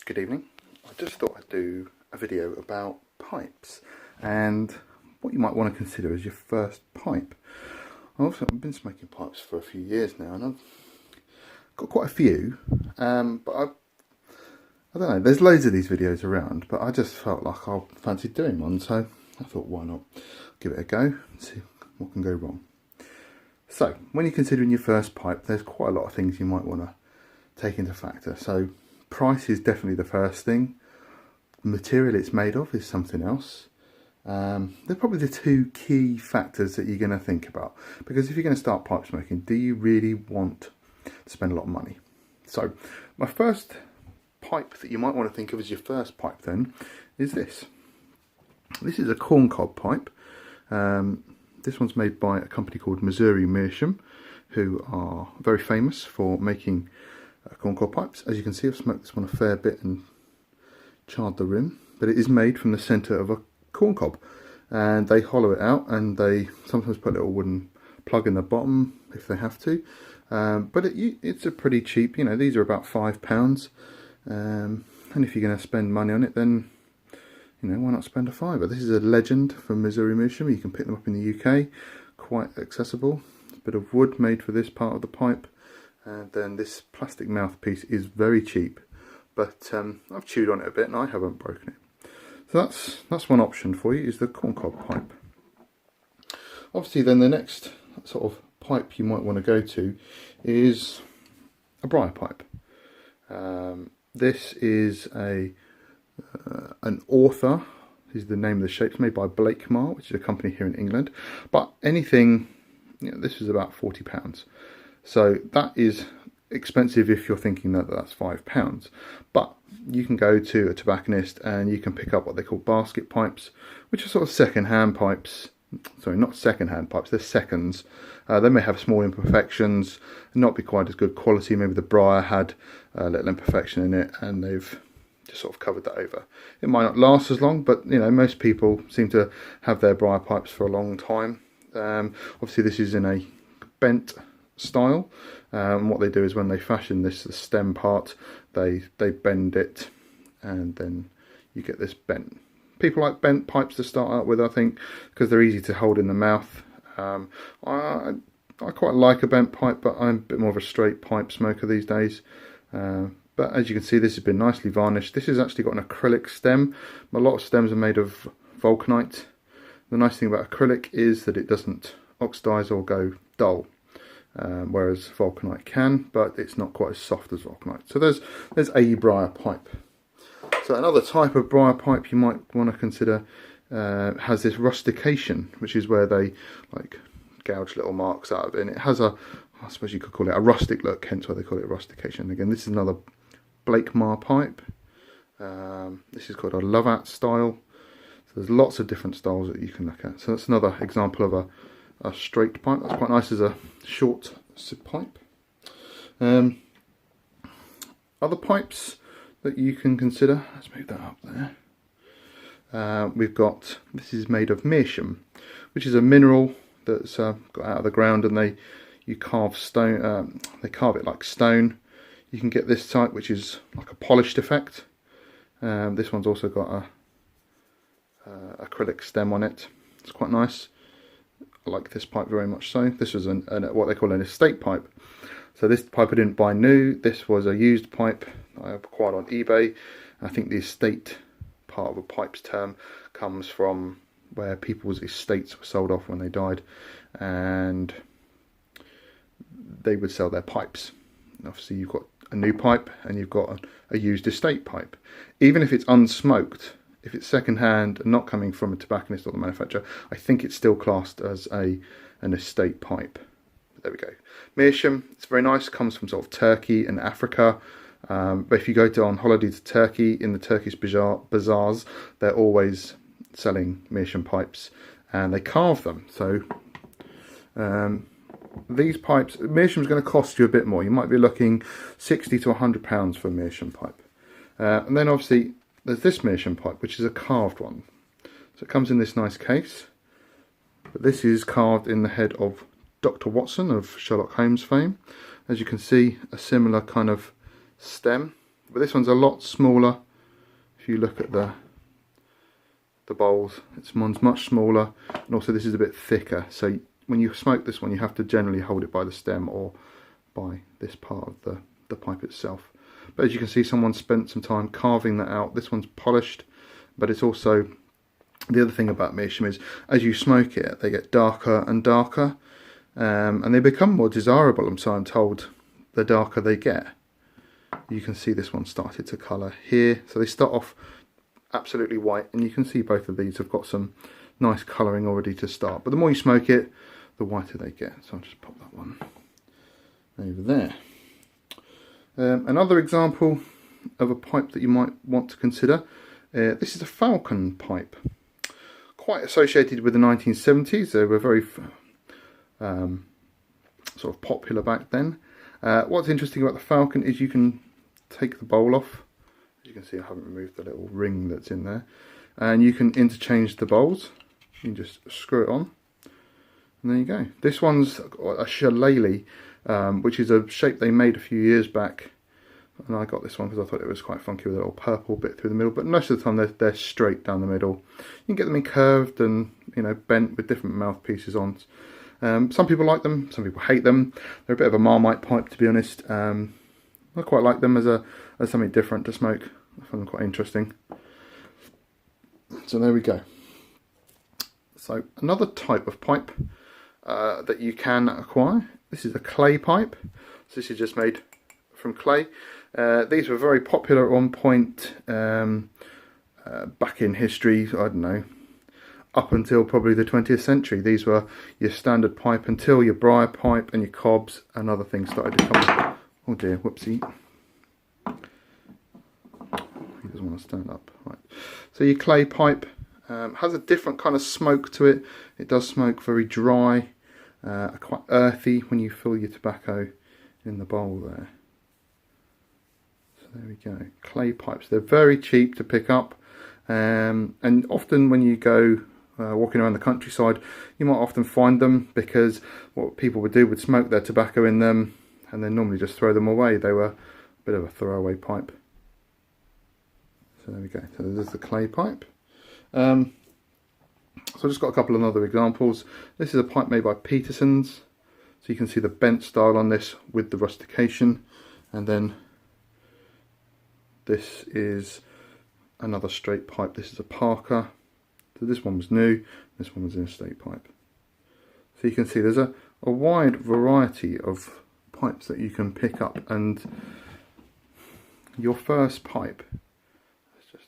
good evening. I just thought I'd do a video about pipes and what you might want to consider as your first pipe. I've been smoking pipes for a few years now and I've got quite a few, but I don't know, there's loads of these videos around, but I just felt like I fancied doing one, so I thought why not give it a go and see what can go wrong. So when you're considering your first pipe, there's quite a lot of things you might want to take into factor. So price is definitely the first thing. The material it's made of is something else. They're probably the two key factors that you're going to think about, because if you're going to start pipe smoking, do you really want to spend a lot of money? So my first pipe that you might want to think of as your first pipe then is this. This is a corncob pipe. This one's made by a company called Missouri Meerschaum, who are very famous for making corncob pipes. As you can see, I've smoked this one a fair bit and charred the rim, but it is made from the centre of a corncob, and they hollow it out and they sometimes put a little wooden plug in the bottom if they have to, but it's a pretty cheap, you know, these are about £5, and if you're going to spend money on it, then you know, why not spend a fiver? This is a Legend from Missouri Meerschaum. You can pick them up in the UK, quite accessible. A bit of wood made for this part of the pipe, and then this plastic mouthpiece is very cheap, but I've chewed on it a bit and I haven't broken it. So that's one option for you, is the corncob pipe. Obviously then the next sort of pipe you might want to go to is a briar pipe. This is an author, is the name of the shape. It's made by Blakemar, which is a company here in England, but anything, you know, this is about £40, so that is expensive if you're thinking that that's £5, but you can go to a tobacconist and you can pick up what they call basket pipes, which are sort of second-hand pipes. Sorry, not second-hand pipes, they're seconds. They may have small imperfections, not be quite as good quality. Maybe the Briar had a little imperfection in it and they've just sort of covered that over. It might not last as long, but you know, most people seem to have their Briar pipes for a long time. Obviously this is in a bent style. What they do is when they fashion this, the stem part, they bend it and then you get this bent. People like bent pipes to start out with, I think, because they're easy to hold in the mouth. I quite like a bent pipe, but I'm a bit more of a straight pipe smoker these days. But as you can see, this has been nicely varnished. This has actually got an acrylic stem. A lot of stems are made of vulcanite. The nice thing about acrylic is that it doesn't oxidize or go dull, whereas vulcanite can, but it's not quite as soft as vulcanite. So there's a briar pipe. So another type of briar pipe you might want to consider has this rustication, which is where they like gouge little marks out of it, and it has I suppose you could call it a rustic look, hence why they call it rustication. Again, this is another Blakemar pipe. This is called a Lovat style. So there's lots of different styles that you can look at. So that's another example of a straight pipe. That's quite nice as a short pipe. Other pipes that you can consider, let's move that up there. We've got, this is made of meerschaum, which is a mineral that's got out of the ground, and you carve stone, they carve it like stone. You can get this type, which is like a polished effect. This one's also got a acrylic stem on it. It's quite nice. I like this pipe very much so. This was what they call an estate pipe. So this pipe I didn't buy new. This was a used pipe I acquired on eBay. I think the estate part of a pipe's term comes from where people's estates were sold off when they died, and they would sell their pipes. Obviously you've got a new pipe and you've got a used estate pipe. Even if it's unsmoked, if it's second hand and not coming from a tobacconist or the manufacturer, I think it's still classed as an estate pipe. There we go. Meerschaum, it's very nice, comes from sort of Turkey and Africa. But if you go on holiday to Turkey, in the Turkish bazaars, they're always selling Meerschaum pipes and they carve them. So these pipes, Meerschaum's going to cost you a bit more. You might be looking £60 to £100 for a Meerschaum pipe. And then obviously there's this Meerschaum pipe, which is a carved one. So it comes in this nice case. But this is carved in the head of Dr. Watson of Sherlock Holmes fame. As you can see, a similar kind of stem but this one's a lot smaller. If you look at the bowls, one's much smaller, and also this is a bit thicker, so when you smoke this one you have to generally hold it by the stem or by this part of the pipe itself. But as you can see, someone spent some time carving that out. This one's polished, but it's also, the other thing about meerschaum is as you smoke it they get darker and darker, and they become more desirable, so I'm told, the darker they get. You can see this one started to colour here, so they start off absolutely white, and you can see both of these have got some nice colouring already to start, but the more you smoke it the whiter they get. So I'll just pop that one over there. Another example of a pipe that you might want to consider, this is a Falcon pipe, quite associated with the 1970s. They were very sort of popular back then. What's interesting about the Falcon is you can take the bowl off. As you can see, I haven't removed the little ring that's in there, and you can interchange the bowls. You can just screw it on, and there you go. This one's a shillelagh, which is a shape they made a few years back, and I got this one because I thought it was quite funky with a little purple bit through the middle, but most of the time they're straight down the middle. You can get them in curved and, you know, bent with different mouthpieces on. Some people like them, some people hate them. They're a bit of a Marmite pipe, to be honest. I quite like them as something different to smoke. I find them quite interesting. So there we go. So another type of pipe that you can acquire. This is a clay pipe. So this is just made from clay. These were very popular at one point back in history. I don't know, up until probably the 20th century. These were your standard pipe until your Briar pipe and your cobs and other things started to come. Oh dear, whoopsie. He doesn't want to stand up. Right. So your clay pipe has a different kind of smoke to it. It does smoke very dry, quite earthy when you fill your tobacco in the bowl there. So there we go. Clay pipes. They're very cheap to pick up, and often when you go walking around the countryside, you might often find them, because what people would do would smoke their tobacco in them and then normally just throw them away. They were a bit of a throwaway pipe. So there we go. So there's the clay pipe. So I've just got a couple of other examples. This is a pipe made by Peterson's. So you can see the bent style on this with the rustication. And then this is another straight pipe. This is a Parker. So this one was new, this one was in a straight pipe. So you can see there's a wide variety of pipes that you can pick up, and your first pipe, let's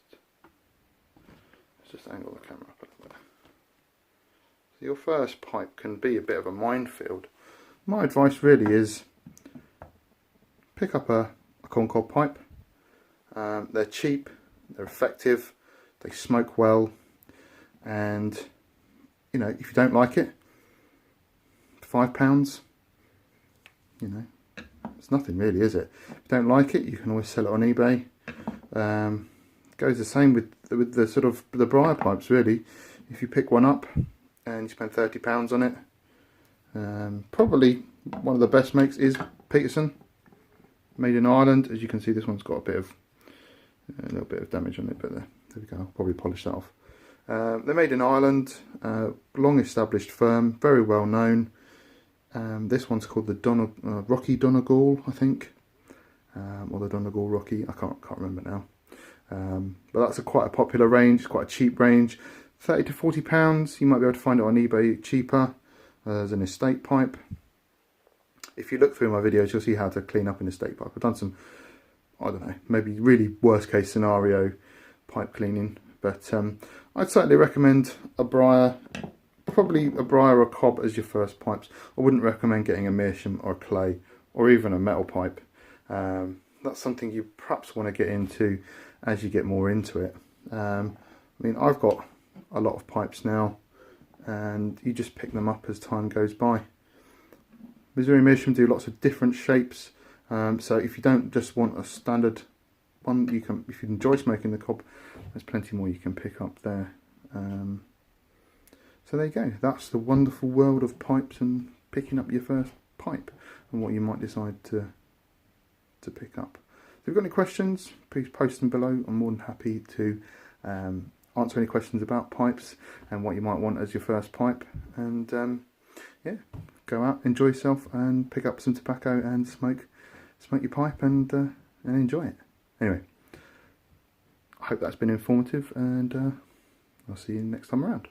just angle the camera up a little bit. So your first pipe can be a bit of a minefield. My advice really is pick up a corncob pipe. They're cheap, they're effective, they smoke well, and you know, if you don't like it, £5, you know, it's nothing really, is it? If you don't like it, you can always sell it on eBay. Goes the same with the sort of the Briar pipes, really. If you pick one up and you spend £30 on it, probably one of the best makes is Peterson, made in Ireland. As you can see, this one's got a little bit of damage on it, but there we go. I'll probably polish that off. They're made in Ireland, long established firm, very well known. This one's called the Rocky Donegal, I think, or the Donegal Rocky. I can't remember now. But that's quite a popular range, quite a cheap range, £30 to £40. You might be able to find it on eBay cheaper. There's an estate pipe. If you look through my videos, you'll see how to clean up an estate pipe. I've done some, I don't know, maybe really worst case scenario pipe cleaning, but I'd certainly recommend a Briar, probably a Briar or a cob as your first pipes. I wouldn't recommend getting a meerschaum or a clay or even a metal pipe. That's something you perhaps want to get into as you get more into it. I mean, I've got a lot of pipes now, and you just pick them up as time goes by. Missouri meerschaum do lots of different shapes, so if you don't just want a standard one, you can, if you enjoy smoking the cob, there's plenty more you can pick up there. So there you go. That's the wonderful world of pipes and picking up your first pipe and what you might decide to pick up. if you've got any questions, please post them below. I'm more than happy to answer any questions about pipes and what you might want as your first pipe. And yeah, go out, enjoy yourself, and pick up some tobacco and smoke your pipe and enjoy it. Anyway, I hope that's been informative, and I'll see you next time around.